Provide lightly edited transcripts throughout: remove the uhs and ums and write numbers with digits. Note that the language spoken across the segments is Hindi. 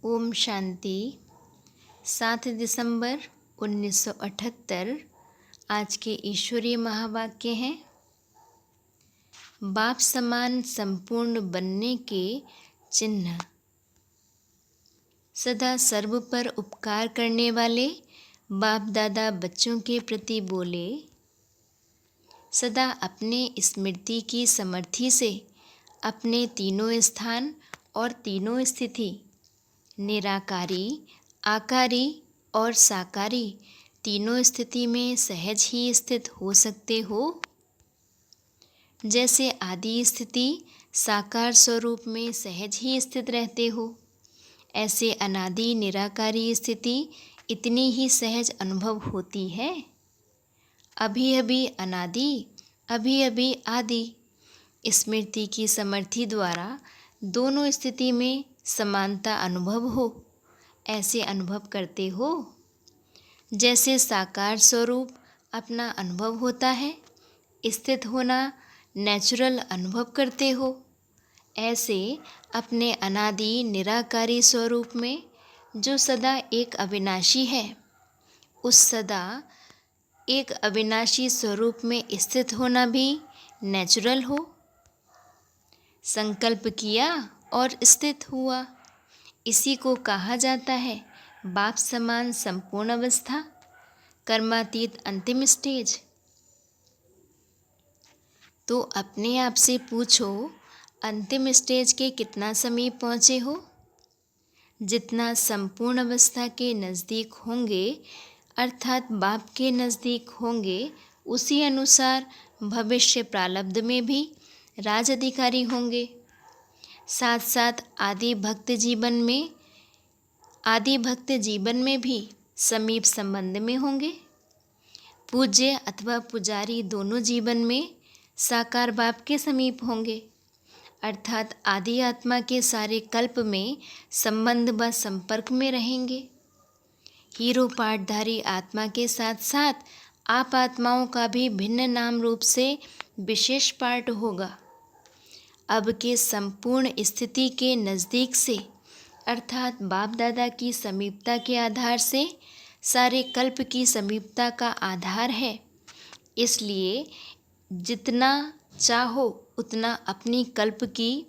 ओम शांति। 7 दिसंबर 1978 आज के ईश्वरीय महावाक्य हैं। बाप समान संपूर्ण बनने के चिन्ह। सदा सर्व पर उपकार करने वाले बाप दादा बच्चों के प्रति बोले, सदा अपने स्मृति की समर्थि से अपने तीनों स्थान और तीनों स्थिति निराकारी, आकारी और साकारी तीनों स्थिति में सहज ही स्थित हो सकते हो। जैसे आदि स्थिति साकार स्वरूप में सहज ही स्थित रहते हो, ऐसे अनादि निराकारी स्थिति इतनी ही सहज अनुभव होती है। अभी अभी अनादि, अभी अभी आदि स्मृति की समर्थि द्वारा दोनों स्थिति में समानता अनुभव हो, ऐसे अनुभव करते हो। जैसे साकार स्वरूप अपना अनुभव होता है, स्थित होना नेचुरल अनुभव करते हो, ऐसे अपने अनादि निराकारी स्वरूप में जो सदा एक अविनाशी है, उस सदा एक अविनाशी स्वरूप में स्थित होना भी नेचुरल हो। संकल्प किया और स्थित हुआ, इसी को कहा जाता है बाप समान संपूर्ण अवस्था, कर्मातीत अंतिम स्टेज। तो अपने आप से पूछो, अंतिम स्टेज के कितना समीप पहुँचे हो। जितना संपूर्ण अवस्था के नज़दीक होंगे, अर्थात बाप के नज़दीक होंगे, उसी अनुसार भविष्य प्रारब्ध में भी राज अधिकारी होंगे। साथ साथ आदि भक्त जीवन में भी समीप संबंध में होंगे। पूज्य अथवा पुजारी दोनों जीवन में साकार बाप के समीप होंगे, अर्थात आदि आत्मा के सारे कल्प में संबंध व संपर्क में रहेंगे। हीरो पाठधारी आत्मा के साथ साथ आप आत्माओं का भी भिन्न नाम रूप से विशेष पाठ होगा। अब के संपूर्ण स्थिति के नज़दीक से, अर्थात बाप दादा की समीपता के आधार से सारे कल्प की समीपता का आधार है। इसलिए जितना चाहो उतना अपनी कल्प की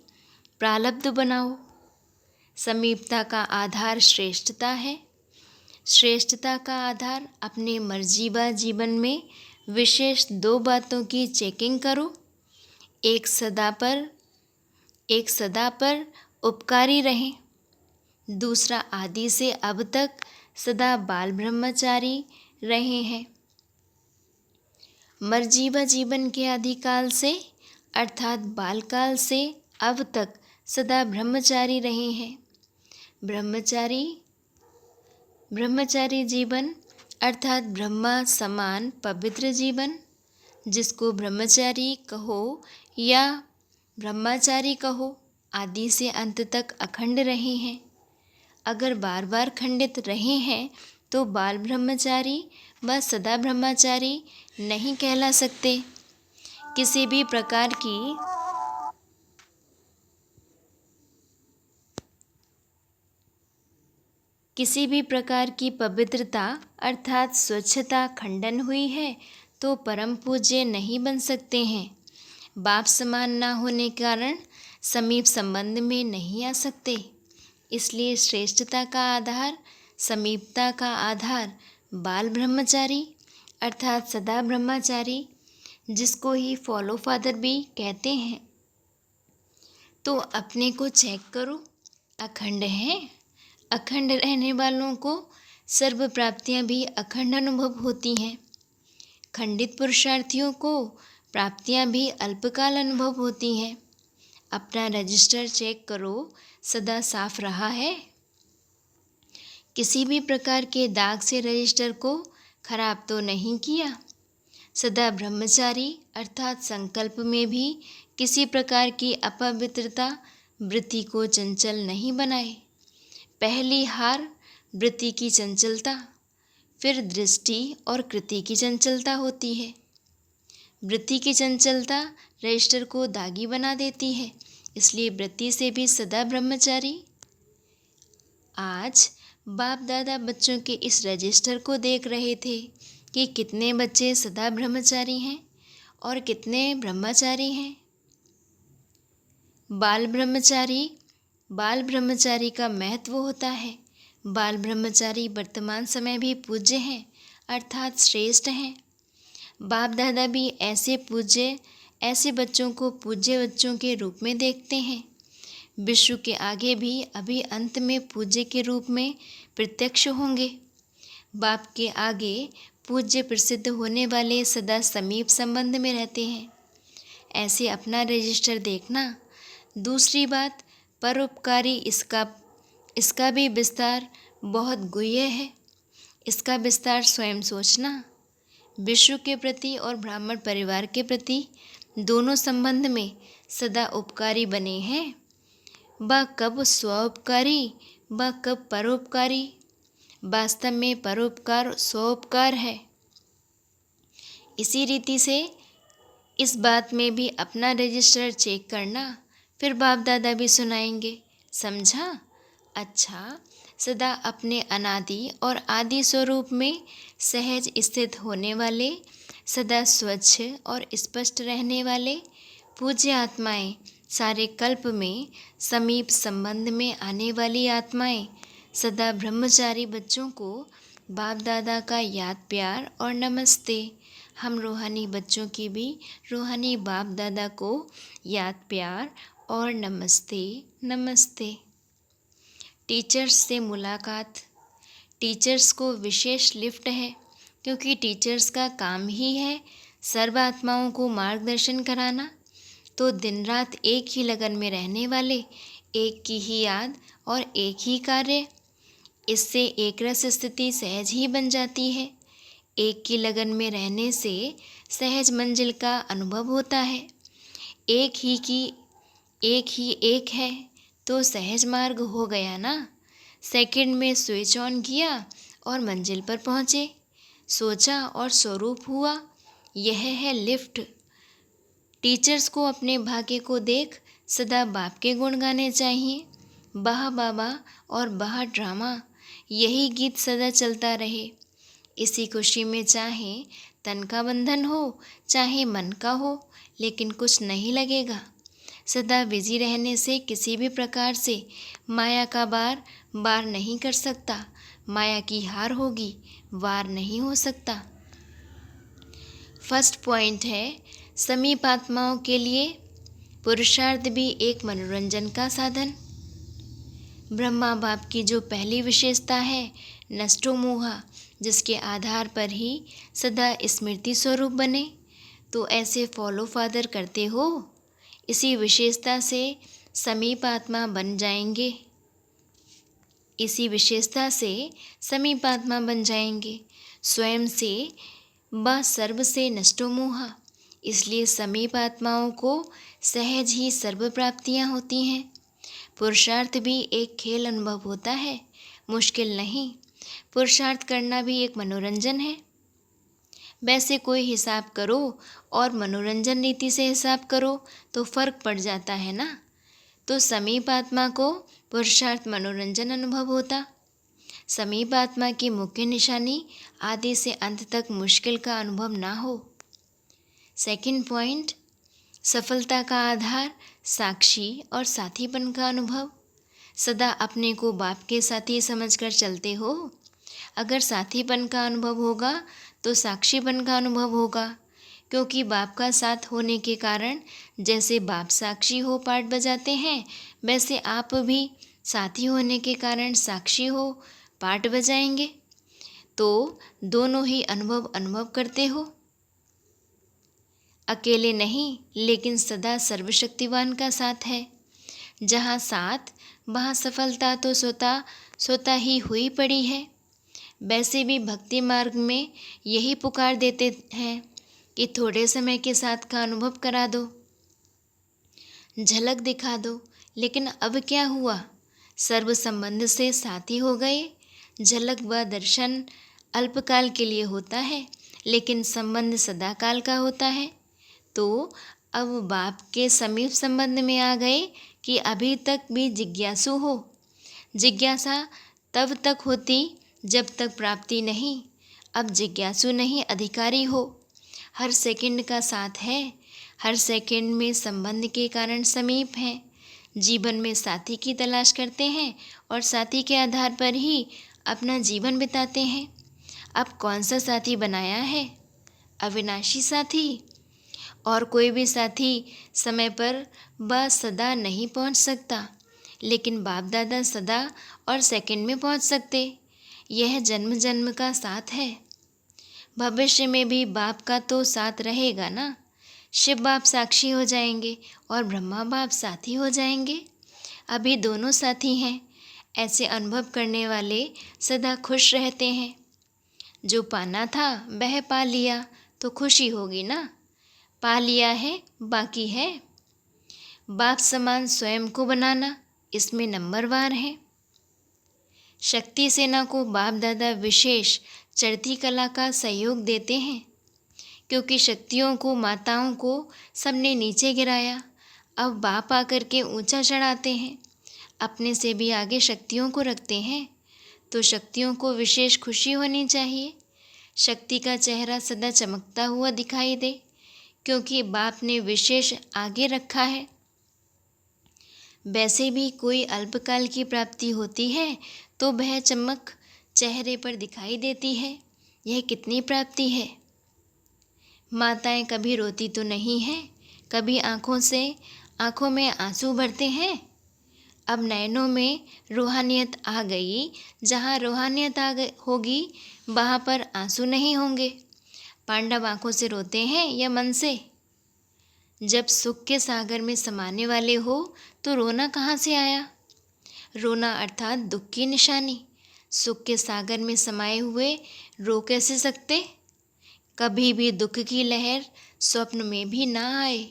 प्रारब्ध बनाओ। समीपता का आधार श्रेष्ठता है। श्रेष्ठता का आधार अपने मर्जीवा जीवन में विशेष 2 बातों की चेकिंग करो। एक सदा पर उपकारी रहें। दूसरा आदि से अब तक सदा बाल ब्रह्मचारी रहे हैं। मर्जीवा जीवन के आदिकाल से, अर्थात बालकाल से अब तक सदा ब्रह्मचारी रहे हैं। ब्रह्मचारी जीवन अर्थात ब्रह्मा समान पवित्र जीवन, जिसको ब्रह्मचारी कहो या ब्रह्मचारी कहो, आदि से अंत तक अखंड रहे हैं। अगर बार बार खंडित रहे हैं तो बाल ब्रह्मचारी व सदा ब्रह्मचारी नहीं कहला सकते। किसी भी प्रकार की पवित्रता अर्थात स्वच्छता खंडन हुई है तो परम पूज्य नहीं बन सकते हैं। बाप समान ना होने के कारण समीप संबंध में नहीं आ सकते। इसलिए श्रेष्ठता का आधार, समीपता का आधार बाल ब्रह्मचारी अर्थात सदा ब्रह्मचारी, जिसको ही फॉलो फादर भी कहते हैं। तो अपने को चेक करो, अखंड हैं। अखंड रहने वालों को सर्व प्राप्तियां भी अखंड अनुभव होती हैं। खंडित पुरुषार्थियों को प्राप्तियां भी अल्पकाल अनुभव होती हैं। अपना रजिस्टर चेक करो, सदा साफ रहा है। किसी भी प्रकार के दाग से रजिस्टर को खराब तो नहीं किया। सदा ब्रह्मचारी अर्थात संकल्प में भी किसी प्रकार की अपवित्रता वृत्ति को चंचल नहीं बनाए। पहली हार वृत्ति की चंचलता, फिर दृष्टि और कृति की चंचलता होती है। वृत्ति की चंचलता रजिस्टर को दागी बना देती है, इसलिए वृत्ति से भी सदा ब्रह्मचारी। आज बाप दादा बच्चों के इस रजिस्टर को देख रहे थे कि कितने बच्चे सदा ब्रह्मचारी हैं और कितने ब्रह्मचारी हैं। बाल ब्रह्मचारी का महत्व होता है। बाल ब्रह्मचारी वर्तमान समय भी पूज्य हैं, अर्थात श्रेष्ठ हैं। बाप दादा भी ऐसे बच्चों को पूज्य बच्चों के रूप में देखते हैं। विश्व के आगे भी अभी अंत में पूज्य के रूप में प्रत्यक्ष होंगे। बाप के आगे पूज्य प्रसिद्ध होने वाले सदा समीप संबंध में रहते हैं। ऐसे अपना रजिस्टर देखना। दूसरी बात, परोपकारी, इसका भी विस्तार बहुत गुह्य है। इसका विस्तार स्वयं सोचना। विश्व के प्रति और ब्राह्मण परिवार के प्रति दोनों संबंध में सदा उपकारी बने हैं। व कब स्वोपकारी व कब परोपकारी। वास्तव में परोपकार स्वोपकार है। इसी रीति से इस बात में भी अपना रजिस्टर चेक करना। फिर बाप दादा भी सुनाएंगे, समझा? अच्छा, सदा अपने अनादि और आदि स्वरूप में सहज स्थित होने वाले, सदा स्वच्छ और स्पष्ट रहने वाले पूज्य आत्माएं, सारे कल्प में समीप संबंध में आने वाली आत्माएं, सदा ब्रह्मचारी बच्चों को बाप दादा का याद प्यार और नमस्ते। हम रूहानी बच्चों की भी रूहानी बाप दादा को याद प्यार और नमस्ते नमस्ते। टीचर्स से मुलाकात। टीचर्स को विशेष लिफ्ट है, क्योंकि टीचर्स का काम ही है सर्व आत्माओं को मार्गदर्शन कराना। तो दिन रात एक ही लगन में रहने वाले, एक की ही याद और एक ही कार्य, इससे एक रस स्थिति सहज ही बन जाती है। एक की लगन में रहने से सहज मंजिल का अनुभव होता है। एक है तो सहज मार्ग हो गया ना। सेकंड में स्विच ऑन किया और मंजिल पर पहुँचे, सोचा और स्वरूप हुआ। यह है लिफ्ट। टीचर्स को अपने भाग्य को देख सदा बाप के गुण गाने चाहिए। बाह बाबा और बाह ड्रामा, यही गीत सदा चलता रहे। इसी खुशी में चाहे तन का बंधन हो चाहे मन का हो, लेकिन कुछ नहीं लगेगा। सदा बिजी रहने से किसी भी प्रकार से माया का बार नहीं कर सकता। माया की हार होगी, वार नहीं हो सकता। फर्स्ट पॉइंट है, समीप आत्माओं के लिए पुरुषार्थ भी एक मनोरंजन का साधन। ब्रह्मा बाप की जो पहली विशेषता है नष्टो मोहा, जिसके आधार पर ही सदा स्मृति स्वरूप बने, तो ऐसे फॉलो फादर करते हो, इसी विशेषता से समीप आत्मा बन जाएंगे। स्वयं से व सर्व से नष्टो मोहा, इसलिए समीप आत्माओं को सहज ही सर्व प्राप्तियाँ होती हैं। पुरुषार्थ भी एक खेल अनुभव होता है, मुश्किल नहीं। पुरुषार्थ करना भी एक मनोरंजन है। वैसे कोई हिसाब करो और मनोरंजन नीति से हिसाब करो तो फर्क पड़ जाता है ना। तो समीप आत्मा को पुरुषार्थ मनोरंजन अनुभव होता। समीप आत्मा की मुख्य निशानी आदि से अंत तक मुश्किल का अनुभव ना हो। सेकंड पॉइंट, सफलता का आधार साक्षी और साथीपन का अनुभव। सदा अपने को बाप के साथी समझकर चलते हो। अगर साथीपन का अनुभव होगा तो साक्षीपन का अनुभव होगा, क्योंकि बाप का साथ होने के कारण जैसे बाप साक्षी हो पाठ बजाते हैं, वैसे आप भी साथी होने के कारण साक्षी हो पाठ बजाएंगे। तो दोनों ही अनुभव करते हो। अकेले नहीं, लेकिन सदा सर्वशक्तिवान का साथ है। जहाँ साथ वहाँ सफलता तो स्वतः ही हुई पड़ी है। वैसे भी भक्ति मार्ग में यही पुकार देते हैं कि थोड़े समय के साथ का अनुभव करा दो, झलक दिखा दो। लेकिन अब क्या हुआ? सर्व संबंध से साथी हो गए। झलक व दर्शन अल्पकाल के लिए होता है, लेकिन संबंध सदाकाल का होता है। तो अब बाप के समीप संबंध में आ गए कि अभी तक भी जिज्ञासु हो। जिज्ञासा तब तक होती जब तक प्राप्ति नहीं। अब जिज्ञासु नहीं अधिकारी हो। हर सेकंड का साथ है, हर सेकंड में संबंध के कारण समीप हैं। जीवन में साथी की तलाश करते हैं और साथी के आधार पर ही अपना जीवन बिताते हैं। अब कौन सा साथी बनाया है? अविनाशी साथी। और कोई भी साथी समय पर सदा नहीं पहुंच सकता, लेकिन बाप दादा सदा और सेकंड में पहुंच सकते। यह जन्म जन्म का साथ है। भविष्य में भी बाप का तो साथ रहेगा ना। शिव बाप साक्षी हो जाएंगे और ब्रह्मा बाप साथी हो जाएंगे। अभी दोनों साथी हैं। ऐसे अनुभव करने वाले सदा खुश रहते हैं। जो पाना था वह पा लिया तो खुशी होगी ना। पा लिया है, बाकी है। बाप समान स्वयं को बनाना, इसमें नंबरवार है। शक्ति सेना को बाप दादा विशेष चढ़ती कला का सहयोग देते हैं, क्योंकि शक्तियों को, माताओं को सबने नीचे गिराया। अब बाप आकर के ऊंचा चढ़ाते हैं, अपने से भी आगे शक्तियों को रखते हैं। तो शक्तियों को विशेष खुशी होनी चाहिए। शक्ति का चेहरा सदा चमकता हुआ दिखाई दे, क्योंकि बाप ने विशेष आगे रखा है। वैसे भी कोई अल्पकाल की प्राप्ति होती है तो वह चमक चेहरे पर दिखाई देती है। यह कितनी प्राप्ति है। माताएं कभी रोती तो नहीं हैं, कभी आँखों में आंसू भरते हैं। अब नयनों में रूहानियत आ गई। जहाँ रूहानियत होगी वहाँ पर आंसू नहीं होंगे। पांडव आँखों से रोते हैं या मन से? जब सुख के सागर में समाने वाले हो तो रोना कहाँ से आया? रोना अर्थात दुख की निशानी। सुख के सागर में समाये हुए रो कैसे सकते? कभी भी दुख की लहर स्वप्न में भी ना आए।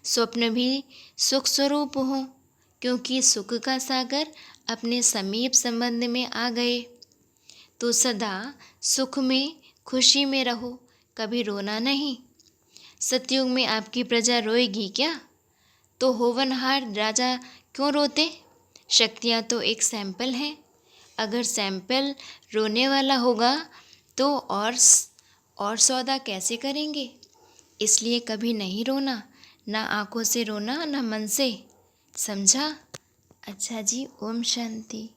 स्वप्न भी सुख स्वरूप हो, क्योंकि सुख का सागर अपने समीप संबंध में आ गए। तो सदा सुख में, खुशी में रहो, कभी रोना नहीं। सतयुग में आपकी प्रजा रोएगी क्या? तो होवनहार राजा क्यों रोते? शक्तियाँ तो एक सैंपल हैं। अगर सैंपल रोने वाला होगा तो और सौदा कैसे करेंगे? इसलिए कभी नहीं रोना, ना आँखों से रोना, ना मन से। समझा? अच्छा जी, ओम शांति।